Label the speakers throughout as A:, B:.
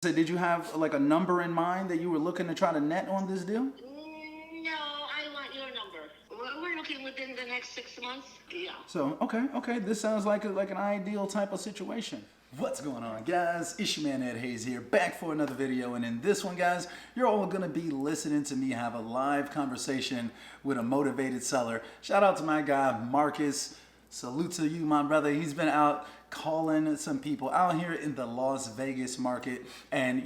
A: So did you have like a number in mind that you were looking to try to net on this deal?
B: No, I want your number. We're looking within the next 6 months. Yeah.
A: So, okay. This sounds like an ideal type of situation. What's going on, guys? It's your man Ed Hayes here, back for another video. And in this one, guys, you're all going to be listening to me have a live conversation with a motivated seller. Shout out to my guy, Marcus. Salute to you, my brother. He's been out calling some people out here in the Las Vegas market, and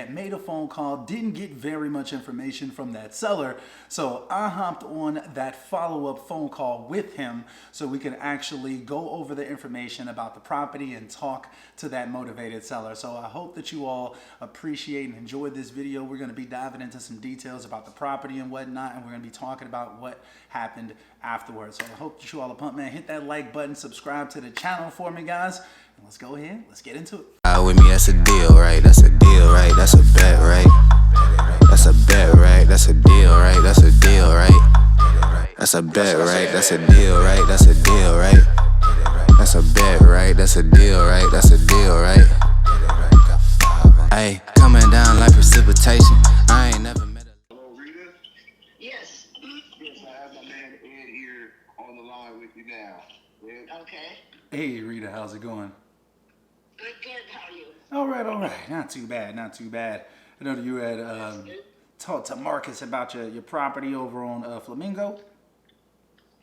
A: made a phone call, didn't get very much information from that seller, so I hopped on that follow-up phone call with him so we can actually go over the information about the property and talk to that motivated seller. So I hope that you all appreciate and enjoy this video. We're going to be diving into some details about the property and whatnot, and we're going to be talking about what happened afterwards. So I hope that you all are pumped, man. Hit that like button, subscribe to the channel for me, guys. And let's go ahead. Let's get into it.
C: With me, that's a deal, right? That's a deal, right? That's a bet, right? That's a bet, right? That's a deal, right? That's a deal, right? That's a bet, right? That's a deal, right? That's a deal, right? That's a bet, right? That's a deal, right? That's a deal, right? Hey, coming down like precipitation. I ain't never met a...
D: Hello, Rita?
B: Yes.
D: Yes, I have my man Ed here on the line with you now. Ed?
B: Okay.
A: Hey, Rita, how's it going?
B: Good. How are you?
A: All right. Not too bad. I know that you had talked to Marcus about your property over on Flamingo.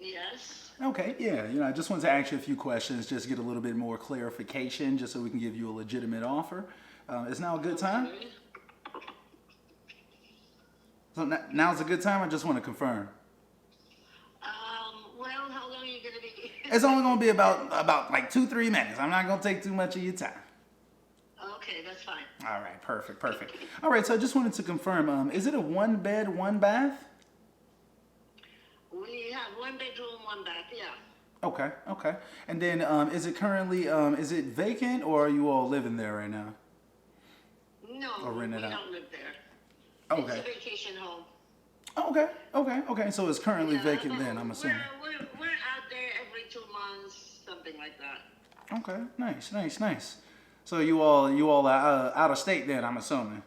B: Yes.
A: Okay, yeah. I just wanted to ask you a few questions, just get a little bit more clarification, just so we can give you a legitimate offer. Is now a good time?
B: Okay.
A: So now's a good time. I just want to confirm.
B: Well, how long are you going to be?
A: It's only going to be about like 2-3 minutes. I'm not going to take too much of your time.
B: Okay, that's fine.
A: All right, perfect. All right, so I just wanted to confirm, is it a 1-bed, 1-bath?
B: We have 1 bedroom, 1 bath, yeah.
A: Okay. And then is it currently, is it vacant, or are you all living there right now?
B: No,
A: Or rent it
B: we
A: out?
B: don't live there.
A: Okay.
B: It's a vacation home.
A: Okay. So it's currently vacant then, I'm assuming.
B: We're out there every 2 months, something like that.
A: Okay, nice. So you all are out of state then, I'm assuming.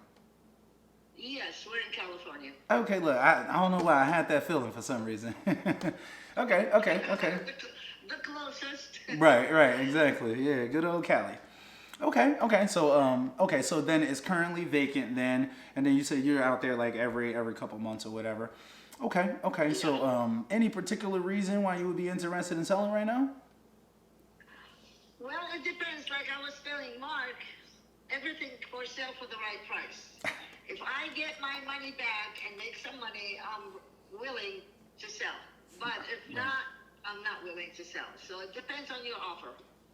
B: Yes, we're in California.
A: Okay, look, I don't know why I had that feeling for some reason. Okay.
B: The closest.
A: Right, exactly. Yeah, good old Cali. Okay. So then it's currently vacant then, and then you said you're out there like every couple months or whatever. Okay. So any particular reason why you would be interested in selling right now?
B: Well, it depends. Like I was telling Mark, everything for sale for the right price. If I get my money back and make some money, I'm willing to sell. But if not, I'm not willing to sell. So it depends on your offer.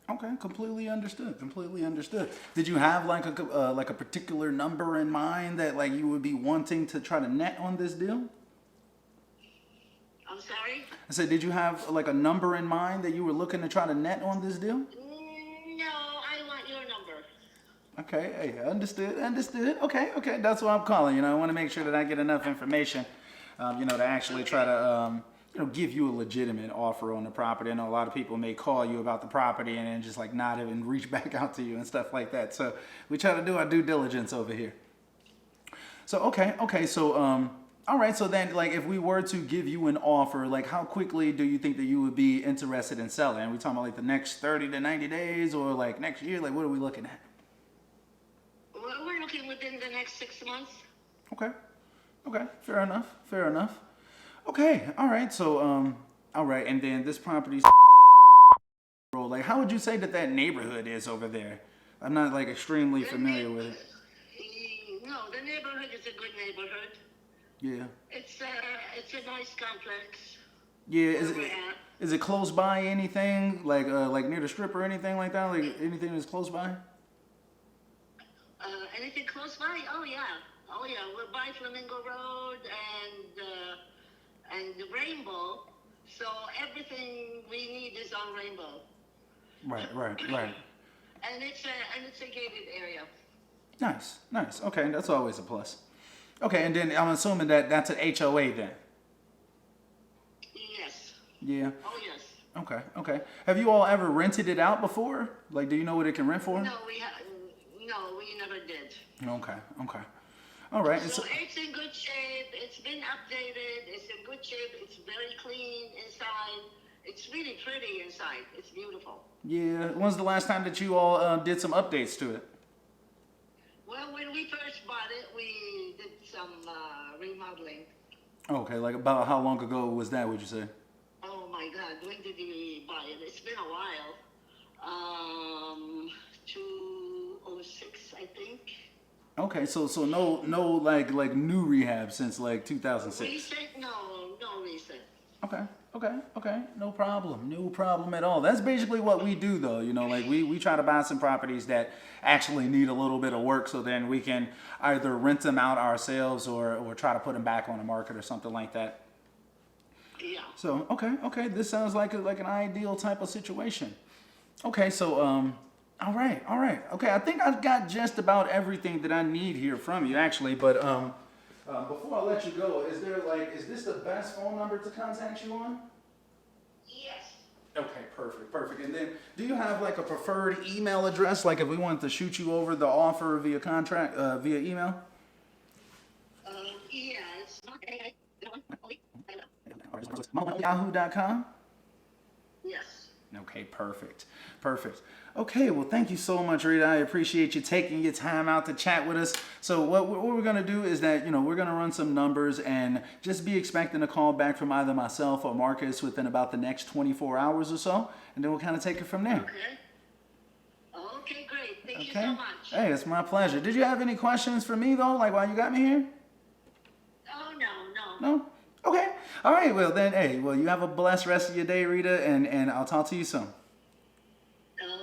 A: Okay, completely understood. Did you have like a particular number in mind that like you would be wanting to try to net on this deal?
B: I'm sorry?
A: I said, did you have like a number in mind that you were looking to try to net on this deal?
B: No, I want your number.
A: Okay, hey, understood. Okay, that's what I'm calling. I want to make sure that I get enough information, to actually try to, give you a legitimate offer on the property. I know a lot of people may call you about the property and then just like not even reach back out to you and stuff like that. So we try to do our due diligence over here. So, okay. So, all right. So then, like, if we were to give you an offer, like, how quickly do you think that you would be interested in selling? Are we talking about like the next 30 to 90 days or like next year? Like, what are we looking at?
B: Well, we're looking within the next 6 months.
A: Okay. Fair enough. Okay. All right. So, all right. And then this property's like, how would you say that neighborhood is over there? I'm not like extremely familiar with it.
B: No, the neighborhood is a good neighborhood.
A: Yeah.
B: It's a nice complex.
A: Yeah.
B: Where we're at.
A: Is it close by anything like near the strip or anything like that? Like anything that's close by?
B: Anything close by? Oh yeah. We're by Flamingo Road and the Rainbow, so everything we need is on Rainbow.
A: Right.
B: And it's a gated area.
A: Nice. Okay, that's always a plus. Okay, and then I'm assuming that that's an HOA then.
B: Yes.
A: Yeah.
B: Oh yes.
A: Okay. Have you all ever rented it out before? Like, do you know what it can rent for?
B: No, we never did.
A: Okay, okay. All right.
B: So it's in good shape. It's been updated. It's in good shape. It's very clean inside. It's really pretty inside. It's beautiful.
A: Yeah. When's the last time that you all did some updates to it?
B: Well, when we first bought it, we did some remodeling.
A: Okay, like about how long ago was that, would you say?
B: Oh my God, when did we buy it? It's been a while. 2006, I think.
A: Okay, so no like new rehab since like 2006.
B: Recent? No recent.
A: Okay, no problem at all. That's basically what we do though, you know, like we try to buy some properties that actually need a little bit of work, so then we can either rent them out ourselves or try to put them back on the market or something like that.
B: Yeah.
A: So okay, this sounds like an ideal type of situation. Okay, so all right. Okay, I think I've got just about everything that I need here from you actually, but before I let you go, is this the best phone number to contact you on?
B: Yes.
A: Okay, perfect. And then, do you have like a preferred email address? Like, if we wanted to shoot you over the offer via contract, via email?
B: Yeah, it's not.
A: Yahoo.com?
B: Yes.
A: Okay, perfect. Okay, well, thank you so much, Rita. I appreciate you taking your time out to chat with us. So what we're going to do is that, you know, we're going to run some numbers and just be expecting a call back from either myself or Marcus within about the next 24 hours or so, and then we'll kind of take it from there.
B: Okay, great. Thank you
A: Okay?
B: so much.
A: Hey, it's my pleasure. Did you have any questions for me, though, like while you got me here?
B: Oh, no.
A: No? Okay. All right, well, then, hey, well, you have a blessed rest of your day, Rita, and I'll talk to you soon.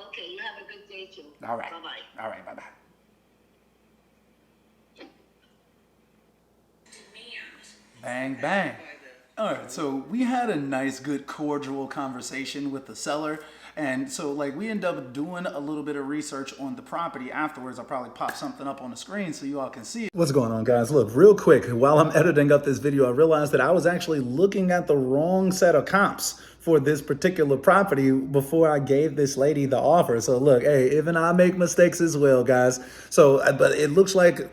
B: Okay, you have a good day too.
A: All right.
B: Bye-bye.
A: All right, bye-bye. Bang. All right, so we had a nice, good, cordial conversation with the seller. And so, like, we end up doing a little bit of research on the property afterwards. I'll probably pop something up on the screen so you all can see it. What's going on, guys? Look, real quick, while I'm editing up this video, I realized that I was actually looking at the wrong set of comps for this particular property before I gave this lady the offer. So look, hey, even I make mistakes as well, guys. So, but it looks like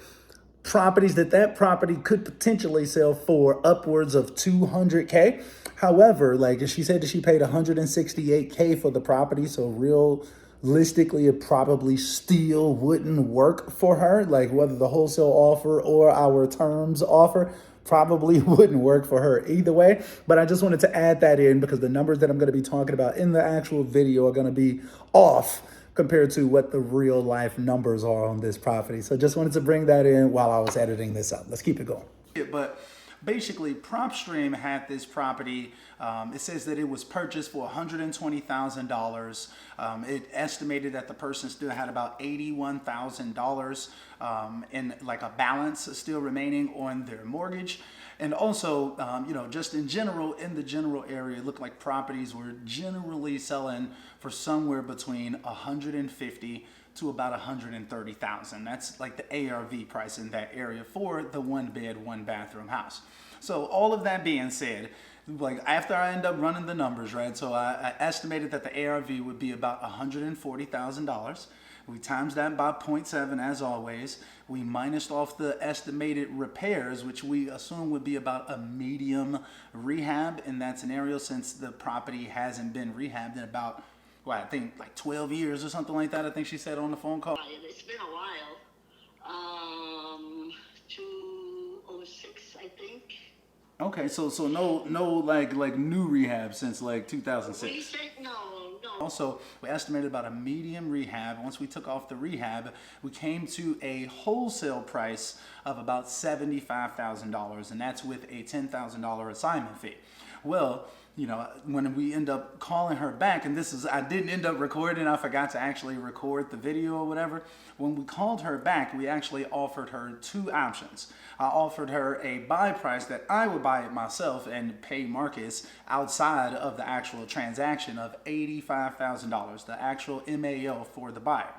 A: properties that property could potentially sell for upwards of 200K. However, like she said that she paid 168K for the property. So realistically, it probably still wouldn't work for her. Like whether the wholesale offer or our terms offer probably wouldn't work for her either way. But I just wanted to add that in because the numbers that I'm going to be talking about in the actual video are going to be off compared to what the real life numbers are on this property. So just wanted to bring that in while I was editing this up. Let's keep it going. But basically, PropStream had this property. It says that it was purchased for $120,000. It estimated that the person still had about $81,000 in like a balance still remaining on their mortgage. And also, you know, just in general, in the general area, it looked like properties were generally selling for somewhere between 150 to about 130,000. That's like the ARV price in that area for the 1-bed, 1-bathroom house. So all of that being said, like after I end up running the numbers, right? So I estimated that the ARV would be about $140,000. We times that by 0.7 as always. We minused off the estimated repairs, which we assume would be about a medium rehab in that scenario, since the property hasn't been rehabbed in about, well, I think like 12 years or something like that. I think she said on the phone call.
B: It's been a while. 2006, I think.
A: Okay, so no like new rehab since like 2006.
B: Recent? No.
A: Also, we estimated about a medium rehab. Once we took off the rehab, we came to a wholesale price of about $75,000, and that's with a $10,000 assignment fee. Well, you know, when we end up calling her back, and I didn't end up recording, I forgot to actually record the video or whatever. When we called her back, we actually offered her two options. I offered her a buy price that I would buy it myself and pay Marcus outside of the actual transaction of $85,000, the actual MAO for the buyer.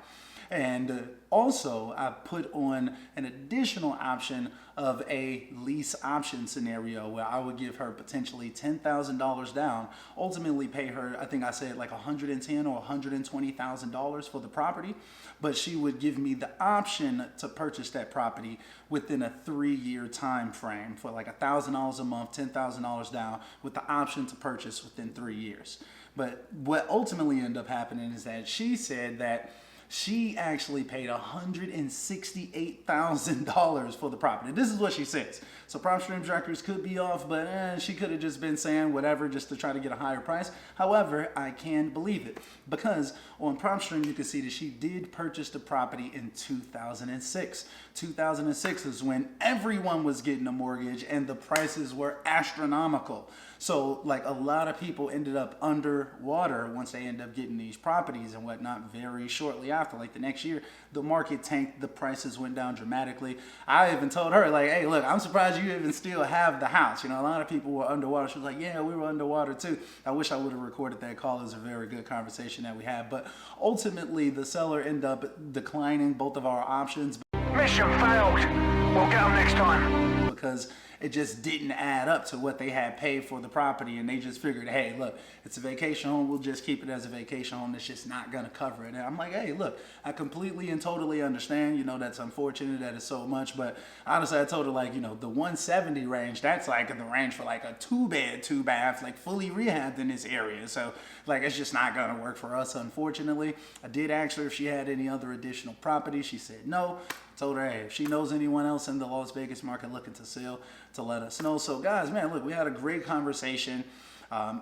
A: And also, I put on an additional option of a lease option scenario where I would give her potentially $10,000 down, ultimately pay her, I think I said like $110,000 or $120,000 for the property, but she would give me the option to purchase that property within a 3-year time frame for like $1,000 a month, $10,000 down, with the option to purchase within 3 years. But what ultimately ended up happening is that she said that she actually paid $168,000 for the property. This is what she says. So prop streams records could be off, but she could have just been saying whatever just to try to get a higher price. However, I can believe it because on prop stream you can see that she did purchase the property in 2006. 2006 is when everyone was getting a mortgage and the prices were astronomical. So like a lot of people ended up underwater once they end up getting these properties and whatnot very shortly after. Like the next year, the market tanked, the prices went down dramatically. I even told her like, hey, look, I'm surprised you even still have the house. You know, a lot of people were underwater. She was like, yeah, we were underwater too. I wish I would have recorded that call. It was a very good conversation that we had. But ultimately, the seller ended up declining both of our options.
E: Mission failed. We'll get them next time.
A: Because it just didn't add up to what they had paid for the property, and they just figured, hey, look, it's a vacation home, we'll just keep it as a vacation home. That's just not gonna cover it. And I'm like, hey, look, I completely and totally understand, you know, that's unfortunate that it's so much, but honestly, I told her, like, you know, the 170 range, that's like the range for like a 2-bed, 2-bath, like fully rehabbed in this area. So like, it's just not gonna work for us, unfortunately. I did ask her if she had any other additional property. She said no. Told her, hey, if she knows anyone else in the Las Vegas market looking to sell, to let us know. So guys, man, look, we had a great conversation.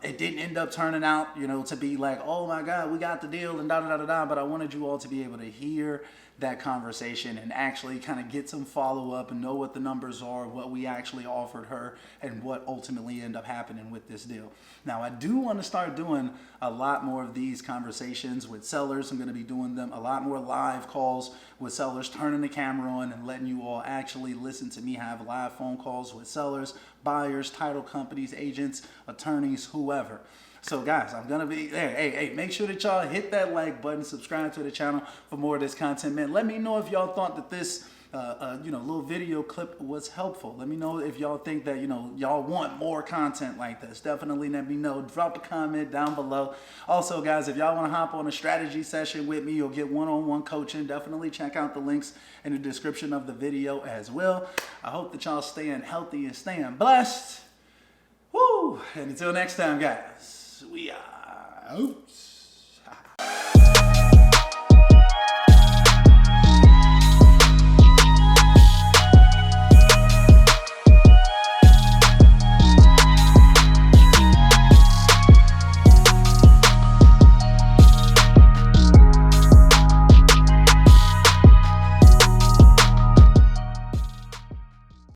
A: It didn't end up turning out, you know, to be like, oh my God, we got the deal and da-da-da-da-da, but I wanted you all to be able to hear that conversation and actually kind of get some follow-up and know what the numbers are, what we actually offered her, and what ultimately ended up happening with this deal. Now, I do want to start doing a lot more of these conversations with sellers. I'm going to be doing them a lot more live calls with sellers, turning the camera on and letting you all actually listen to me have live phone calls with sellers, buyers, title companies, agents, attorneys, whoever. So guys, I'm gonna be there. Hey, make sure that y'all hit that like button, subscribe to the channel for more of this content, man. Let me know if y'all thought that this you know, little video clip was helpful. Let me know if y'all think that, you know, y'all want more content like this. Definitely let me know. Drop a comment down below. Also, guys, if y'all want to hop on a strategy session with me or get one-on-one coaching, definitely check out the links in the description of the video as well. I hope that y'all staying healthy and staying blessed. Woo! And until next time, guys, we are out.